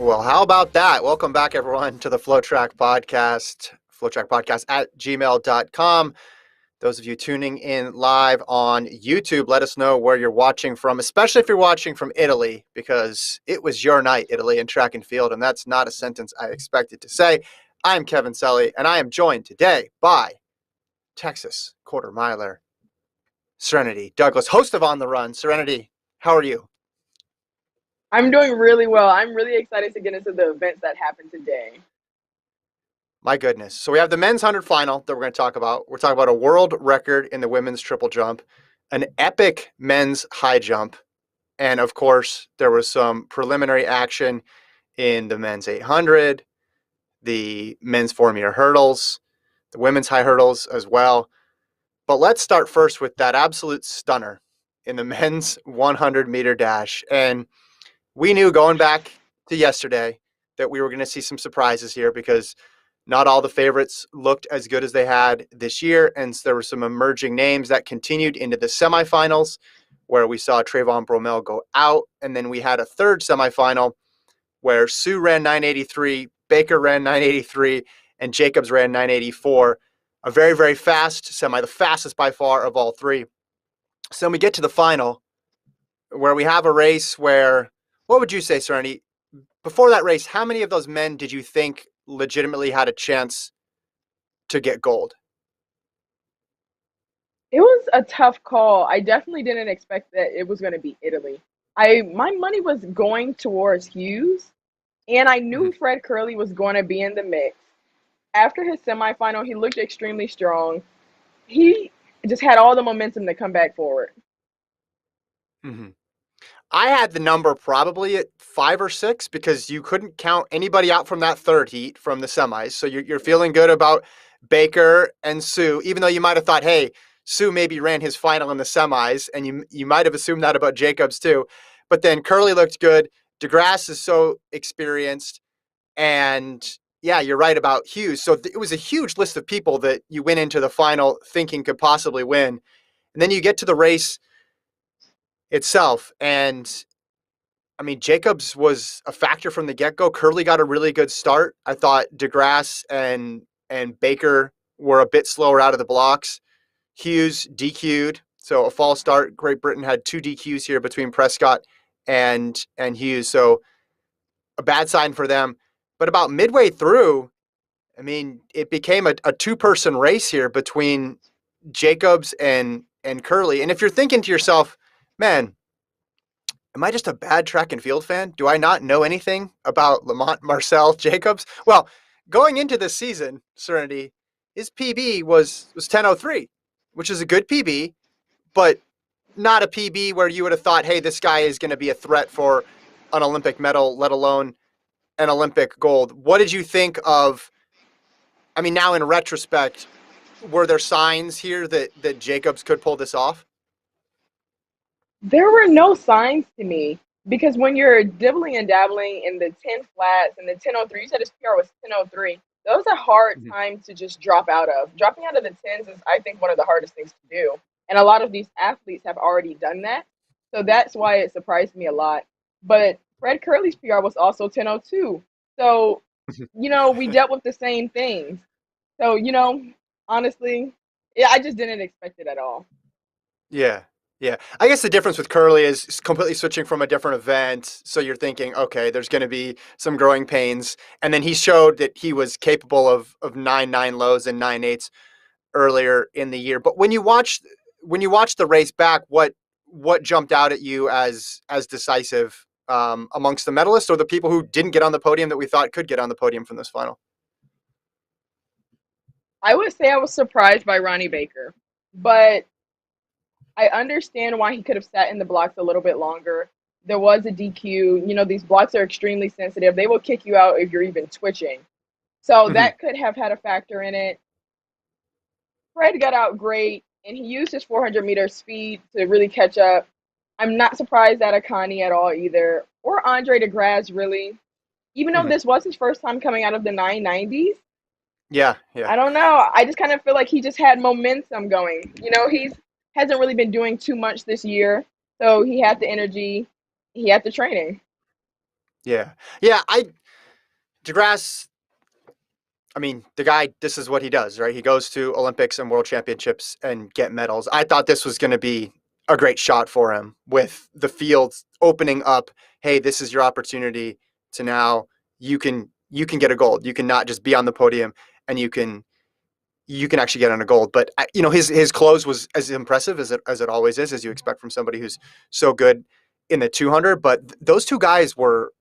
Well, how about that? Welcome back, everyone, to the FloTrack podcast, FloTrack podcast at gmail.com. Those of you tuning in live on YouTube, let us know where you're watching from, especially if you're watching from Italy, because it was your night, Italy, in track and field, and that's not a sentence I expected to say. I'm Kevin Selly, and I am joined today by Texas quarter miler Serenity Douglas, host of On the Run. Serenity, how are you? I'm doing really well. I'm really excited to get into the events that happened today. My goodness. So we have the men's 100 final that we're going to talk about. We're talking about a world record in the women's triple jump, an epic men's high jump, and of course, there was some preliminary action in the men's 800, the men's 4-meter hurdles, the women's high hurdles as well. But let's start first with that absolute stunner in the men's 100-meter dash. And we knew going back to yesterday that we were going to see some surprises here because not all the favorites looked as good as they had this year. And there were some emerging names that continued into the semifinals where we saw Trayvon Bromell go out. And then we had a third semifinal where Sue ran 983, Baker ran 983, and Jacobs ran 984. A very, very fast semi, the fastest by far of all three. So when we get to the final, where we have a race where, what would you say, Serenity? Before that race, how many of those men did you think legitimately had a chance to get gold? It was a tough call. I definitely didn't expect that it was going to be Italy. My money was going towards Hughes, and I knew Mhm. Fred Kerley was going to be in the mix. After his semifinal, he looked extremely strong. He just had all the momentum to come back forward. Mhm. I had the number probably at 5 or 6 because you couldn't count anybody out from that third heat from the semis. So you're feeling good about Baker and Sue, even though you might have thought, hey, Sue maybe ran his final in the semis, and you might have assumed that about Jacobs too. But then Kerley looked good. DeGrasse is so experienced, and yeah, you're right about Hughes. So it was a huge list of people that you went into the final thinking could possibly win, and then you get to the race itself, and I mean, Jacobs was a factor from the get go. Kerley got a really good start. I thought DeGrasse and Baker were a bit slower out of the blocks. Hughes DQ'd, so a false start. Great Britain had 2 DQs here between Prescott and Hughes, so a bad sign for them. But about midway through, I mean, it became a two-person race here between Jacobs and Kerley. And if you're thinking to yourself, man, am I just a bad track and field fan? Do I not know anything about Lamont, Marcel, Jacobs? Well, going into this season, Serenity, his PB was 10:03, which is a good PB, but not a PB where you would have thought, hey, this guy is going to be a threat for an Olympic medal, let alone an Olympic gold. What did you think of? I mean, now in retrospect, were there signs here that Jacobs could pull this off? There were no signs to me because when you're dibbling and dabbling in the 10 flats and the 10:03, you said his PR was 10:03. Those are hard Mhm. times to just drop out of. Dropping out of the tens is, I think, one of the hardest things to do. And a lot of these athletes have already done that. So that's why it surprised me a lot. But Fred Curley's PR was also 10:02. So, we dealt with the same things. So, honestly, yeah, I just didn't expect it at all. Yeah. Yeah. I guess the difference with Curly is completely switching from a different event. So you're thinking, okay, there's going to be some growing pains. And then he showed that he was capable of 9-9 lows and 9-8s earlier in the year. But when you watch the race back, what jumped out at you as decisive amongst the medalists or the people who didn't get on the podium that we thought could get on the podium from this final? I would say I was surprised by Ronnie Baker, but I understand why he could have sat in the blocks a little bit longer. There was a DQ. These blocks are extremely sensitive. They will kick you out if you're even twitching. So Mhm. that could have had a factor in it. Fred got out great, and he used his 400-meter speed to really catch up. I'm not surprised at Akani at all either, or Andre DeGrasse, really. Even though Mhm. this was his first time coming out of the 990s, Yeah. Yeah. I don't know. I just kind of feel like he just had momentum going. He's hasn't really been doing too much this year, so he had the energy, he had the training. Yeah. Yeah. DeGrasse, I mean, the guy, this is what he does, right? He goes to Olympics and world championships and get medals. I thought this was going to be a great shot for him with the fields opening up. Hey, this is your opportunity to now you can get a gold. You can not just be on the podium and you can actually get on a gold. But his close was as impressive as it always is, as you expect from somebody who's so good in the 200. But those two guys were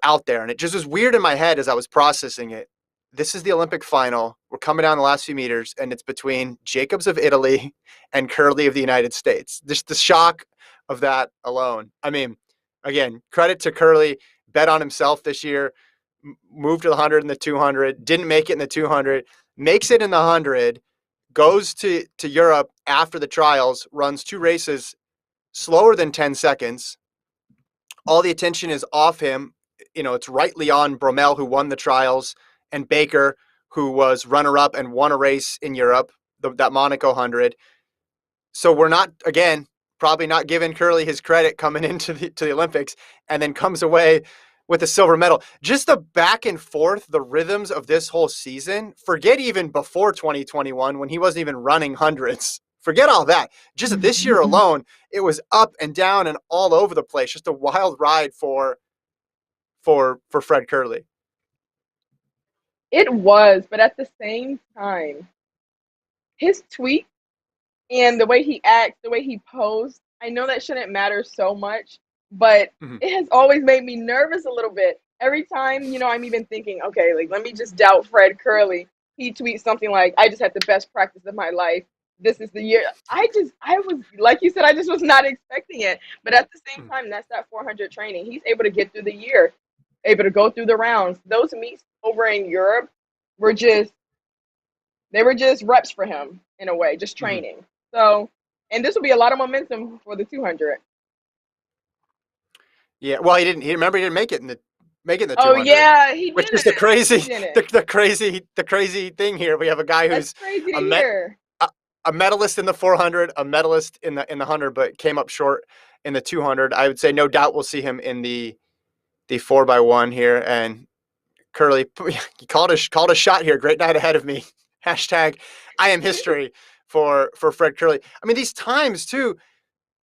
out there, and it just was weird in my head as I was processing it. This is the Olympic final. We're coming down the last few meters, and it's between Jacobs of Italy and Kerley of the United States. Just the shock of that alone. I mean, again, credit to Kerley, bet on himself this year, moved to the 100 and the 200, didn't make it in the 200, makes it in the 100, goes to Europe after the trials, runs two races slower than 10 seconds. All the attention is off him. It's rightly on Bromell, who won the trials, and Baker, who was runner up and won a race in Europe, that Monaco 100. So we're not, again, probably not giving Kerley his credit coming into the Olympics, and then comes away with a silver medal. Just the back and forth, the rhythms of this whole season, forget even before 2021 when he wasn't even running hundreds. Forget all that. Just this year alone, it was up and down and all over the place. Just a wild ride for Fred Kerley. It was, but at the same time, his tweet and the way he acts, the way he posed, I know that shouldn't matter so much, but Mhm. it has always made me nervous a little bit. Every time, I'm even thinking, okay, like let me just doubt Fred Kerley. He tweets something like, I just had the best practice of my life. This is the year. I was, like you said, I just was not expecting it. But at the same time, that's that 400 training. He's able to get through the year, able to go through the rounds. Those meets over in Europe were just they were just reps for him in a way, just Mhm. training. So, and this will be a lot of momentum for the 200. Yeah, well, he didn't. He remember he didn't make it in the Oh 200, yeah, he which is the didn't. He crazy didn't. the crazy thing here. We have a guy That's who's crazy to a met hear. a medalist in the 400, a medalist in the 100, but came up short in the 200. I would say no doubt we'll see him in the 4x1 here. And Kerley, he called a shot here. Great night ahead of me. Hashtag I am history for Fred Kerley. I mean, these times too.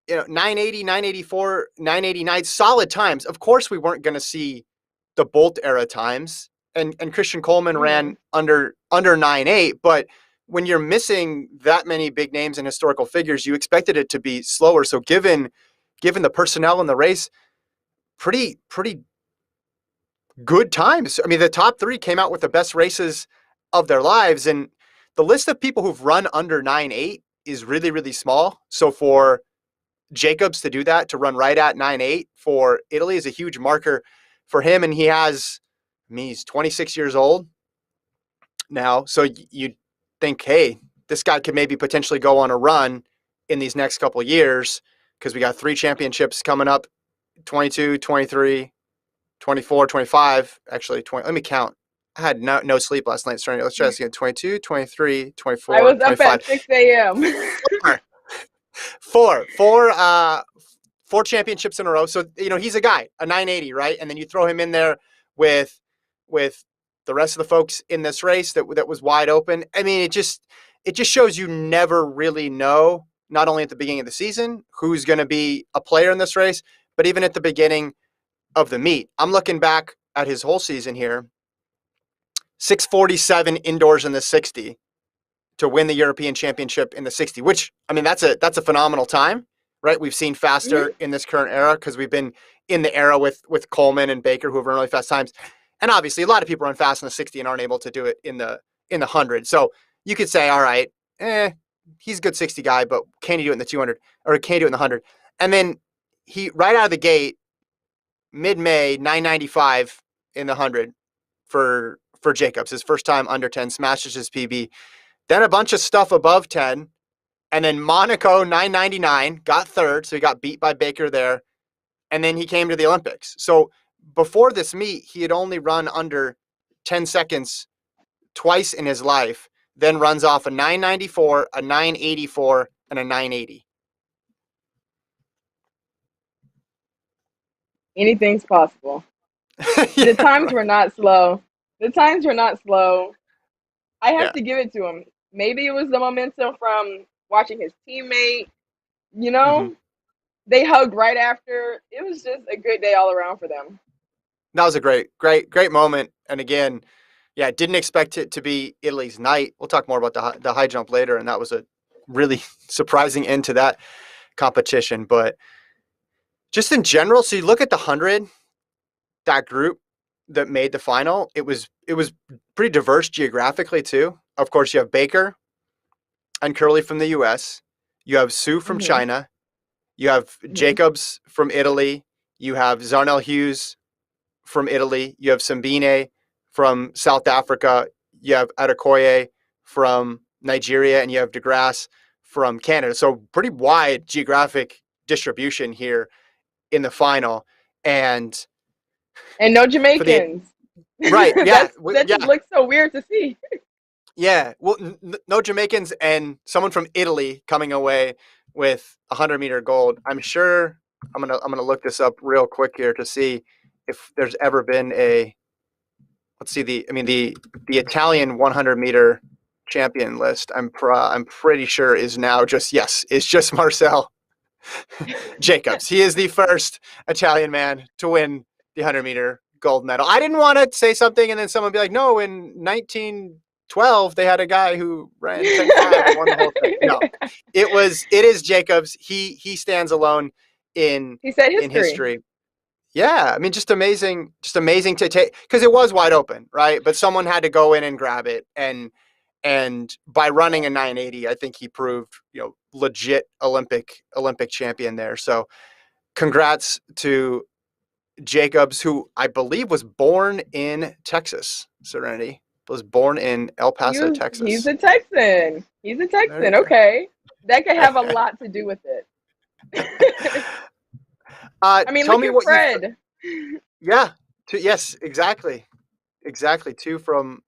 980, 984, 989, solid times. Of course, we weren't going to see the Bolt era times, and Christian Coleman Mm-hmm. ran under 9.8. But when you're missing that many big names and historical figures, you expected it to be slower. So given the personnel in the race, pretty good times. I mean, the top three came out with the best races of their lives, and the list of people who've run under 9.8 is really really small. So for Jacobs to do that, to run right at 9.8 for Italy, is a huge marker for him. And he's 26 years old now. So you think, hey, this guy could maybe potentially go on a run in these next couple of years, because we got three championships coming up: 22, 23, 24, 25. Actually, 20. Let me count. I had no sleep last night. Starting. Let's try this again: 22, 23, I 24, was up 25. at 6 a.m. Four championships in a row. So he's a guy, a 980, right? And then you throw him in there with the rest of the folks in this race that was wide open. I mean, it just shows you never really know. Not only at the beginning of the season who's going to be a player in this race, but even at the beginning of the meet. I'm looking back at his whole season here: 647 indoors in the 60 to win the European Championship in the 60, which, I mean, that's a phenomenal time, right? We've seen Hmm. faster in this current era because we've been in the era with Coleman and Baker, who have run really fast times. And obviously a lot of people run fast in the 60 and aren't able to do it in the 100. So you could say, all right, he's a good 60 guy, but can he do it in the 200, or can he do it in the 100? And then he, right out of the gate, mid-May, 995 in the 100 for Jacobs. His first time under 10, smashes his PB. Then a bunch of stuff above 10, and then Monaco 999, got third, so he got beat by Baker there, and then he came to the Olympics. So before this meet, he had only run under 10 seconds twice in his life, then runs off a 994, a 984, and a 980. Anything's possible. The Yeah, times right. were not slow. The times were not slow. I have Yeah. to give it to him. Maybe it was the momentum from watching his teammate. You Hmm. know, they hugged right after. It was just a good day all around for them. That was a great moment. And again, yeah, didn't expect it to be Italy's night. We'll talk more about the high jump later, and that was a really surprising end to that competition. But just in general, so you look at the 100, that group that made the final, it was pretty diverse geographically too. Of course, you have Baker and Kerley from the U.S. You have Sue from Hmm. China. You have Hmm. Jacobs from Italy. You have Zarnell Hughes from Italy. You have Simbine from South Africa. You have Adekoye from Nigeria, and you have DeGrasse from Canada. So pretty wide geographic distribution here in the final. And And no for the Jamaicans. right, yeah, That just yeah, looks so weird to see. yeah. Well, no Jamaicans and someone from Italy coming away with 100-meter gold. I'm sure I'm gonna look this up real quick here to see if there's ever been a let's see the Italian 100-meter champion list. I'm pretty sure is now just yes, it's just Marcel Jacobs. He is the first Italian man to win the 100-meter gold medal. I didn't want to say something and then someone be like, no, in 1912 they had a guy who ran 10.5 and won the whole thing. No, it is Jacobs. He stands alone in He said in history. history. Yeah, I mean, just amazing to take because it was wide open, right? But someone had to go in and grab it, and by running a 980, I think he proved legit Olympic champion there. So congrats to Jacobs, who I believe was born in Texas. Serenity was born in El Paso, He's Texas. a Texan. He's a There you Texan. go. Okay. That could have a lot to do with it. I mean, Tell look me at what you. Fred. Yeah. Yes. Exactly. Two from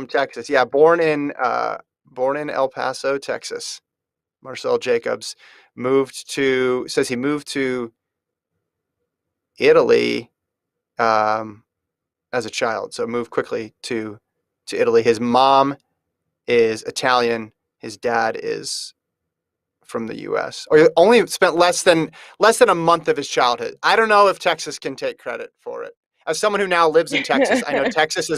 Texas. Yeah. Born in El Paso, Texas. Marcel Jacobs says he moved to Italy as a child, so moved quickly to Italy. His mom is Italian. His dad is from the U.S. Or only spent less than a month of his childhood. I don't know if Texas can take credit for it. As someone who now lives in Texas, I know Texas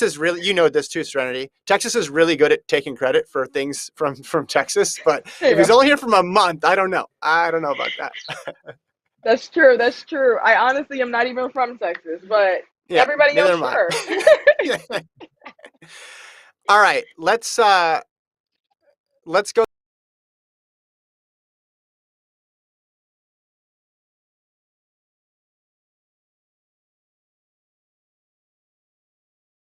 is really this too, Serenity. Texas is really good at taking credit for things from Texas, but if Yeah, he's only here from a month, I don't know. I don't know about that. that's true. That's true. I honestly am not even from Texas, but Yeah, everybody neither else, am I. sure. All right, let's go